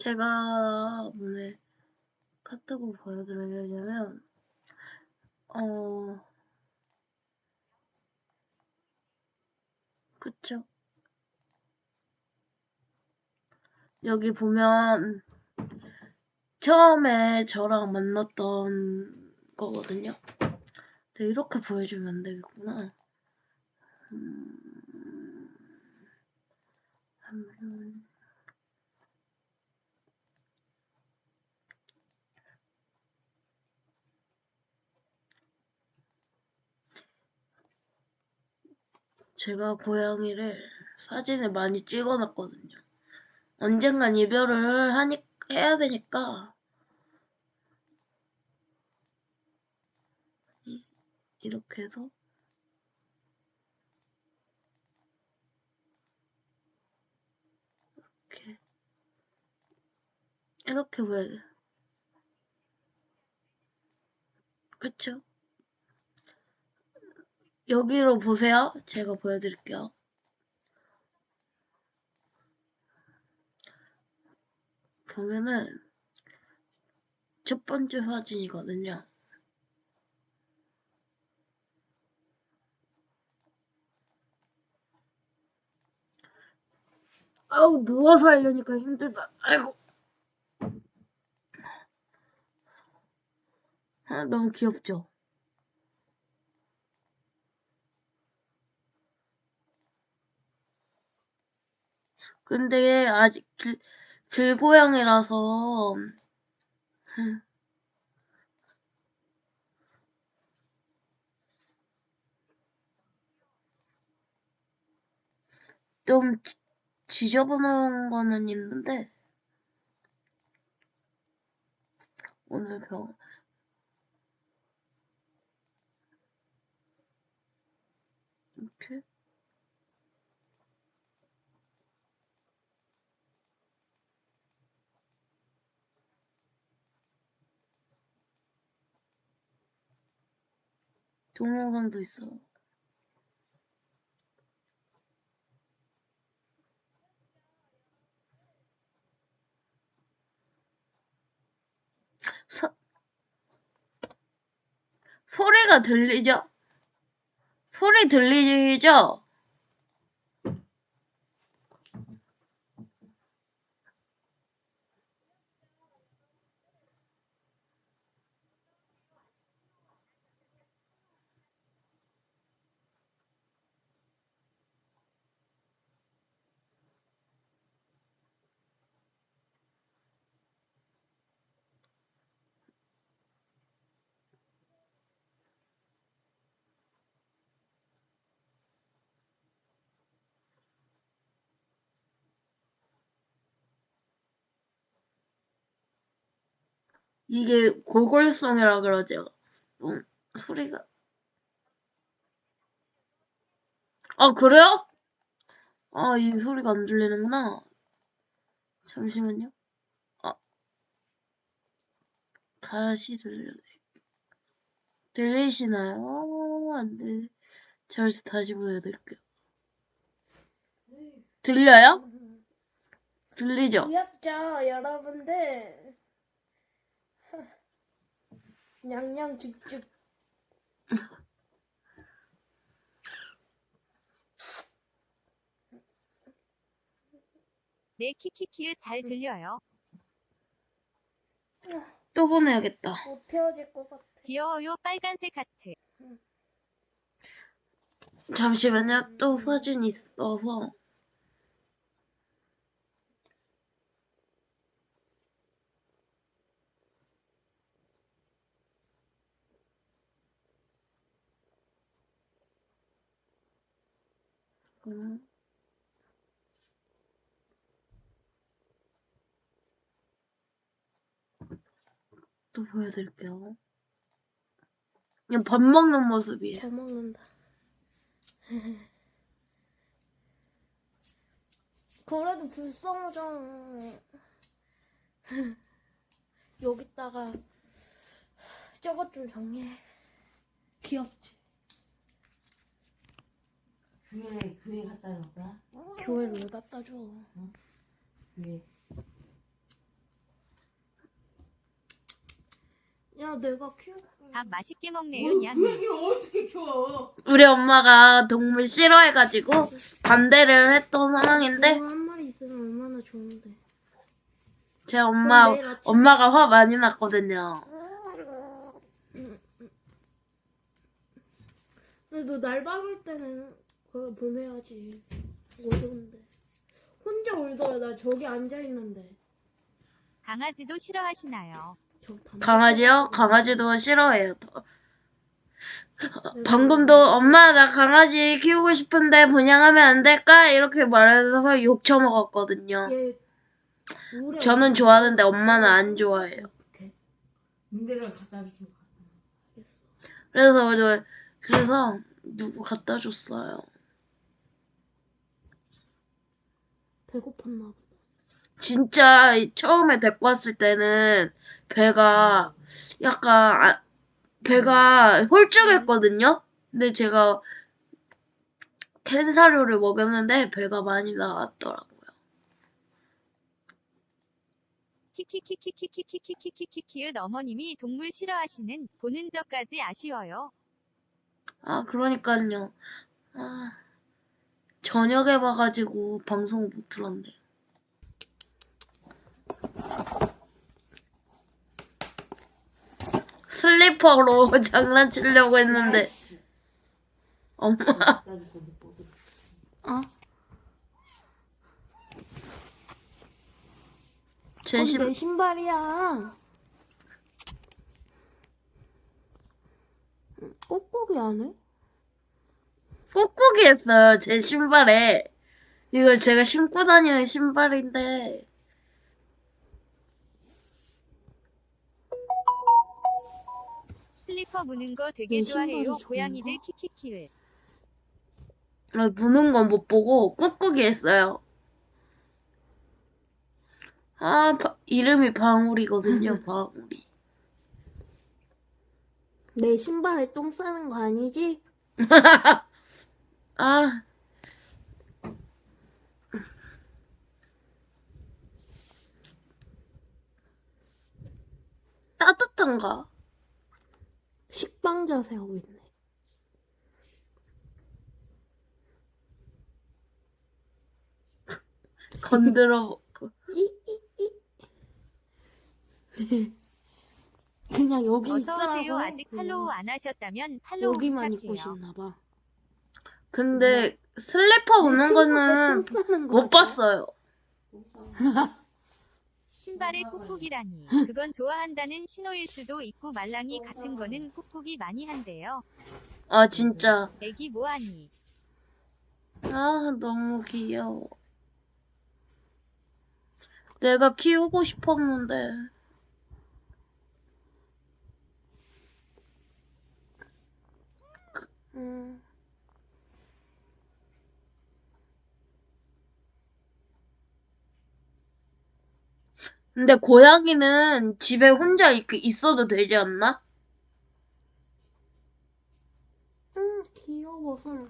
제가 오늘 카톡을 보여드리려면 그쵸? 여기 보면 처음에 저랑 만났던 거거든요. 이렇게 보여주면 안 되겠구나. 제가 고양이를 사진을 많이 찍어놨거든요. 언젠간 이별을 해야 되니까 이렇게 해서 이렇게 보여요. 그쵸? 여기로 보세요. 제가 보여드릴게요. 보면은 첫 번째 사진이거든요. 아우, 누워서 하려니까 힘들다. 아이고. 너무 귀엽죠? 근데 아직 길고양이라서 좀 지저분한 거는 있는데 오늘 이렇게 동영상도 있어요. 소리가 들리죠? 소리 들리죠? 이게 고골송이라 그러죠. 소리가. 그래요? 이 소리가 안 들리는구나. 잠시만요. 다시 들리시나요? 안 돼. 제가 다시 보여드릴게요. 들려요? 들리죠? 귀엽죠, 여러분들. 냥냥 죽죽. 네, 키키키으 잘 들려요. 또 보내야겠다. 못 헤어질 것 같아. 귀여워요, 빨간색 하트. 잠시만요. 또 사진 있어서. 또 보여드릴게요. 그냥 밥 먹는 모습이에요. 잘 먹는다. 그래도 불쌍하잖아. 여기다가 저것 좀 정리해. 귀엽지? 교회 갖다 놓을까? 교회를 왜 갖다 줘? 교회. 내가 키울게. 밥 맛있게 뭐, 먹네요, 냥. 고양이를 어떻게 키워? 우리 엄마가 동물 싫어해가지고 반대를 했던 상황인데 한 마리 있으면 얼마나 좋은데. 제 그럼 내일 아침에- 엄마가 화 많이 났거든요. 근데 너 날 박을 때는 그거 보내야지. 어려운데. 혼자 울더라. 나 저기 앉아 있는데. 강아지도 싫어하시나요? 강아지요? 강아지도 싫어해요. 내가 방금도 엄마 나 강아지 키우고 싶은데 분양하면 안 될까? 이렇게 말해서 욕 처먹었거든요. 얘 우울해. 저는 좋아하는데 엄마는 안 좋아해요. 어떡해. 문대를 갖다 주고. 그래서 누구 갖다 줬어요. 배고팠나 보다. 진짜 처음에 데리고 왔을 때는 배가 약간 배가 홀쭉했거든요. 근데 제가 캔 사료를 먹였는데 배가 많이 나왔더라고요. 키키키키키키키키키키키키키은 어머님이 동물 싫어하시는 보는 저까지 아쉬워요. 아, 그러니까요. 아, 저녁에 봐가지고 방송을 못 들었네. 슬리퍼로 장난치려고 했는데 엄마 어? 제 내 신발이야. 꾹꾹이 안 해? 꾹꾹이 했어요. 제 신발에. 이거 제가 신고 다니는 신발인데 슬리퍼 무는 거 되게 신발이 좋아해요. 좋은가? 고양이들 키키키을. 무는 건 못 보고 꾹꾹이 했어요. 아, 이름이 방울이거든요. 방울이. 내 신발에 똥 싸는 거 아니지? 아, 따뜻한가? 식빵 자세 하고 있네. 건드려. 그냥 여기 어서 있더라고. 오세요. 아직 팔로우 안 하셨다면 팔로우 여기만 입고 부탁해요. 싶나 봐. 근데 슬리퍼 무는 거는 못 봤어요. 신발에 꾹꾹이라니. 그건 좋아한다는 신호일 수도 있고 말랑이 같은 거는 꾹꾹이 많이 한대요. 아, 진짜. 애기 뭐하니? 아, 너무 귀여워. 내가 키우고 싶었는데. 근데 고양이는 집에 혼자 있어도 되지 않나? 귀여워서.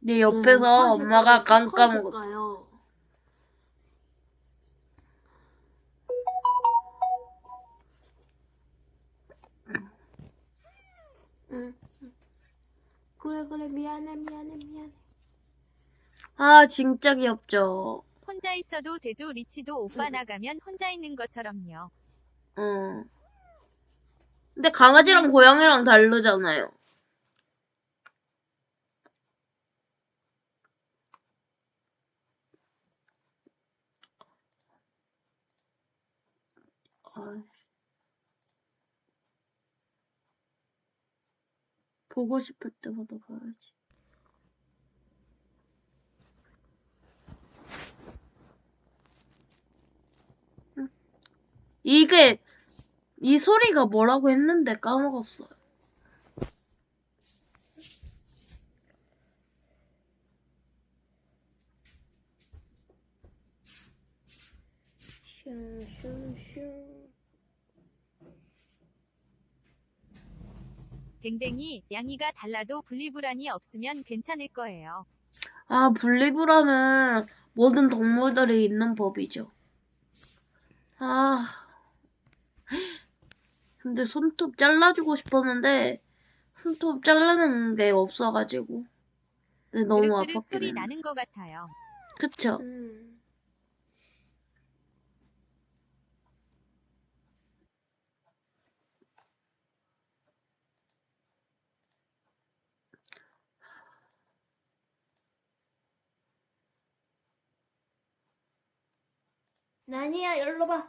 내 옆에서 엄마가 깜깜먹었어. 먹었어. 응. 그래 미안해. 아, 진짜 귀엽죠. 혼자 있어도 되죠. 리치도 오빠 나가면 혼자 있는 것처럼요. 응. 근데 강아지랑 고양이랑 다르잖아요. 아, 보고 싶을 때마다 봐야지. 응. 이 소리가 뭐라고 했는데 까먹었어요. 슝슝슝. 댕댕이, 양이가 달라도 분리불안이 없으면 괜찮을 거예요. 아, 분리불안은 모든 동물들이 있는 법이죠. 아, 근데 손톱 잘라주고 싶었는데 손톱 자르는 게 없어가지고. 근데 너무 그릇그릇 아팠긴 소리 했네. 나는 것 같아요. 그쵸? 나니야, 일로 봐.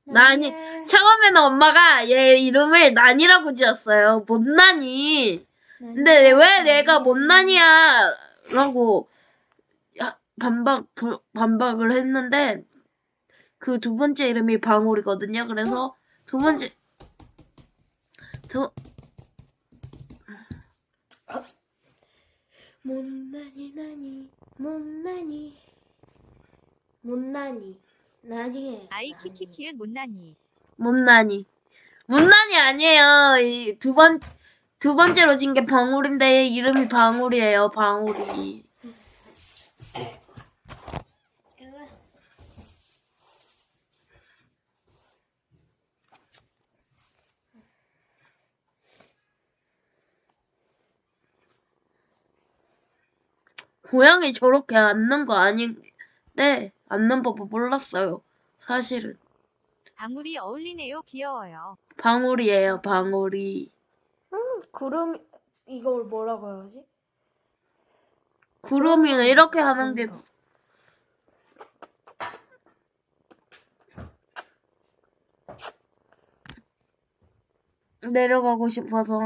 나니, 처음에는 엄마가 얘 이름을 난이라고 지었어요. 못난이. 근데 왜 내가 못난이야? 라고 반박을 했는데, 그 두 번째 이름이 방울이거든요. 그래서 두 번째, 못나니 나니 못나니 못나니 나니에 아이 키키키은 못나니. 못난이. 못난이 아니에요. 두 번째로 진 게 방울인데, 이름이 방울이에요. 방울이. 고양이 저렇게 앉는 거 아닌데, 앉는 법을 몰랐어요. 사실은. 방울이 어울리네요. 귀여워요. 방울이에요, 방울이. 구름 이걸 뭐라고 해야지? 구름이는 이렇게 하는 게 내려가고 싶어서.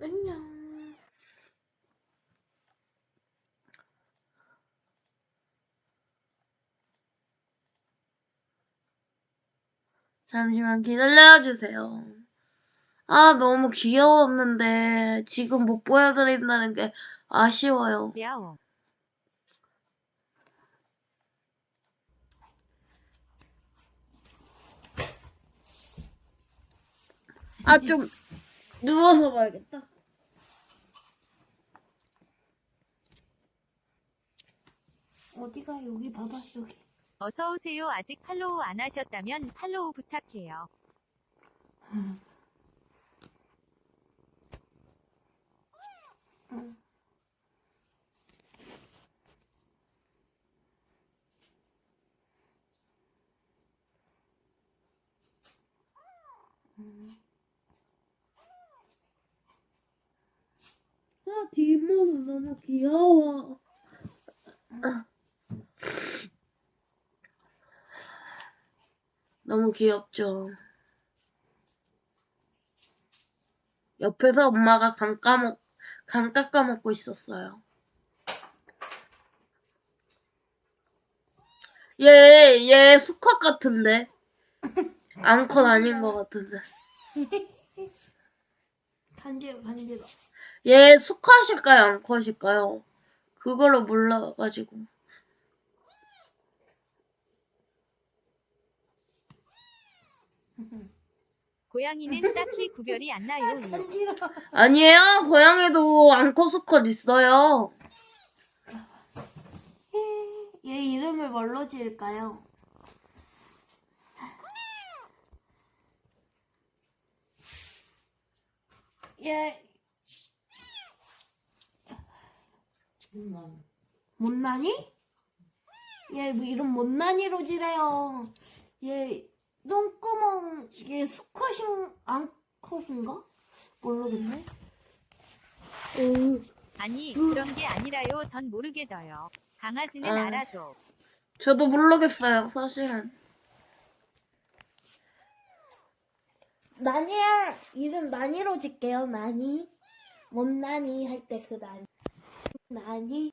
안녕. 잠시만 기다려주세요. 아, 너무 귀여웠는데, 지금 못 보여드린다는 게 아쉬워요. 야옹. 아, 좀, 누워서 봐야겠다. 어디가 여기 봐봐 여기. 어서 오세요. 아직 팔로우 안 하셨다면 팔로우 부탁해요. 아, 뒷모습 너무 귀여워. 너무 귀엽죠. 옆에서 엄마가 간 깎아먹고 있었어요. 얘 수컷 같은데. 암컷 아닌 것 같은데. 간지러. 얘 수컷일까요, 암컷일까요? 그거를 몰라가지고. 고양이는 딱히 구별이 안 나요. 간지러. 아니에요, 고양이도 암컷 수컷 있어요. 얘 이름을 뭘로 지을까요? 얘 못나니? 얘 이름 못나니로 지래요. 얘 똥구멍 얘 수컷인 암컷인가? 모르겠네. 아니 그런 게 아니라요. 전 모르겠어요. 강아지는 아. 알아도. 저도 모르겠어요, 사실은. 나니야 이름 나니로 짓게요. 나니 못나니 할 때 그 나니. 나니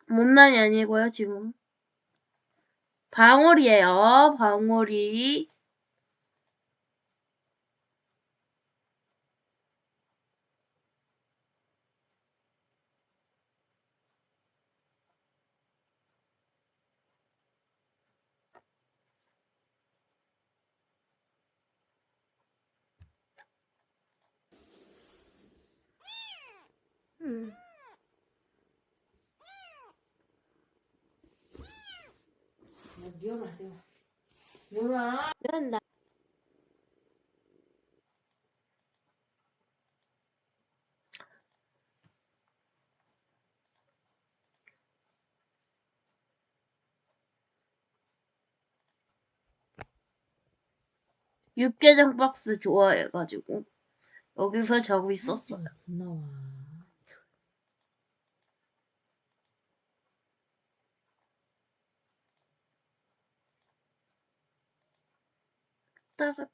못난이 아니고요, 지금. 방울이에요, 방울이. 응. 미연아, 제발. 미연아. 난 나. 육개장 박스 좋아해가지고 여기서 자고 있었어요. 나와.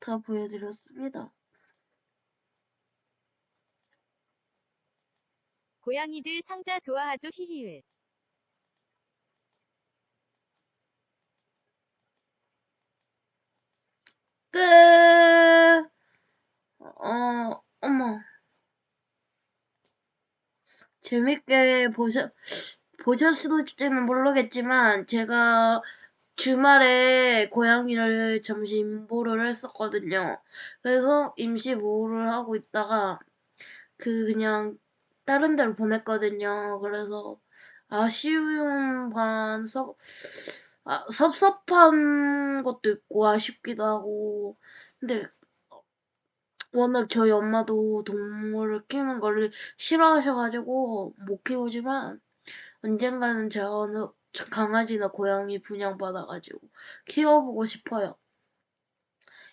다 보여드렸습니다. 고양이들 상자 좋아하죠 히히을. 끝. 어머. 재밌게 보셨을지는 모르겠지만 제가 주말에 고양이를 잠시 임보를 했었거든요. 그래서 임시 보호를 하고 있다가 그냥 다른 데로 보냈거든요. 그래서 아쉬운 섭섭한 것도 있고 아쉽기도 하고. 근데 워낙 저희 엄마도 동물을 키우는 걸 싫어하셔가지고 못 키우지만 언젠가는 제가 어느 강아지나 고양이 분양받아가지고 키워보고 싶어요.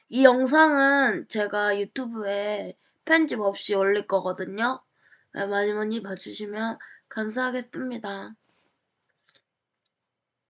이 영상은 제가 유튜브에 편집 없이 올릴 거거든요. 많이 많이 봐주시면 감사하겠습니다.